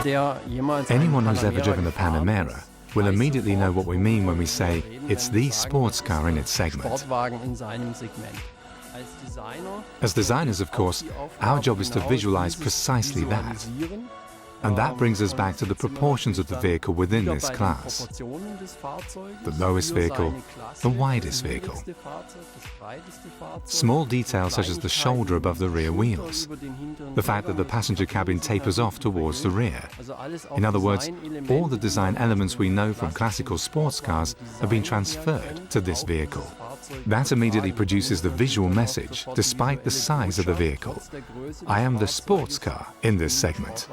Anyone who's ever driven a Panamera will immediately know what we mean when we say it's the sports car in its segment. As designers, of course, our job is to visualize precisely that. And that brings us back to the proportions of the vehicle within this class. The lowest vehicle, the widest vehicle. Small details such as the shoulder above the rear wheels. The fact that the passenger cabin tapers off towards the rear. In other words, all the design elements we know from classical sports cars have been transferred to this vehicle. That immediately produces the visual message, despite the size of the vehicle. I am the sports car in this segment.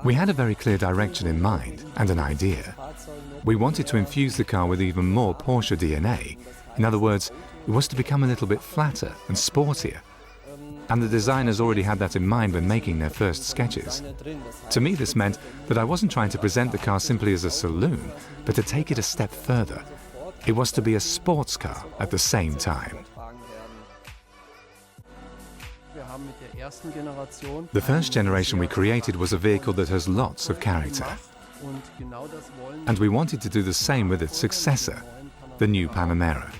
We had a very clear direction in mind and an idea. We wanted to infuse the car with even more Porsche DNA. In other words, it was to become a little bit flatter and sportier. And the designers already had that in mind when making their first sketches. To me, this meant that I wasn't trying to present the car simply as a saloon, but to take it a step further. It was to be a sports car at the same time. The first generation we created was a vehicle that has lots of character. And we wanted to do the same with its successor, the new Panamera.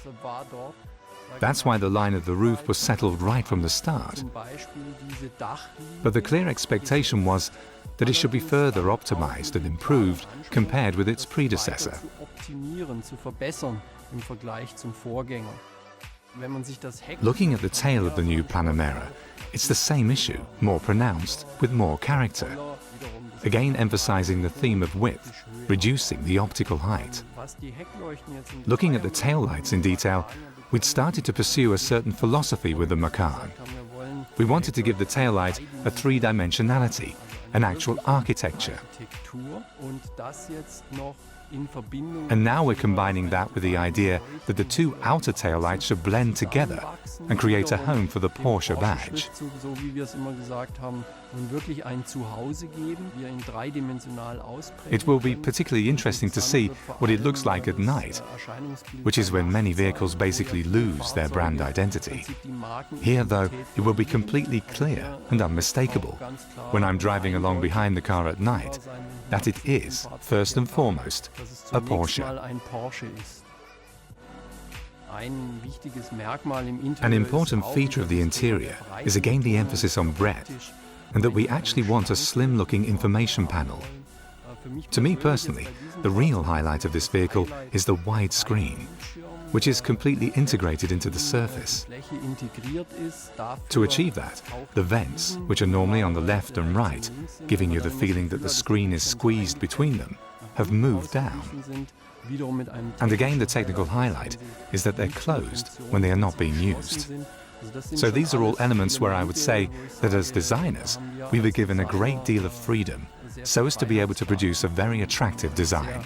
That's why the line of the roof was settled right from the start. But the clear expectation was that it should be further optimized and improved compared with its predecessor. Looking at the tail of the new Panamera, it's the same issue, more pronounced, with more character. Again emphasizing the theme of width, reducing the optical height. Looking at the taillights in detail, we'd started to pursue a certain philosophy with the Macan. We wanted to give the taillight a three-dimensionality, an actual architecture. And now we're combining that with the idea that the two outer taillights should blend together and create a home for the Porsche badge. It will be particularly interesting to see what it looks like at night, which is when many vehicles basically lose their brand identity. Here, though, it will be completely clear and unmistakable when I'm driving along behind the car at night that it is, first and foremost, a Porsche. An important feature of the interior is again the emphasis on breadth, and that we actually want a slim-looking information panel. To me personally, the real highlight of this vehicle is the wide screen, which is completely integrated into the surface. To achieve that, the vents, which are normally on the left and right, giving you the feeling that the screen is squeezed between them, have moved down. And again, the technical highlight is that they're closed when they are not being used. So these are all elements where I would say that as designers, we were given a great deal of freedom so as to be able to produce a very attractive design.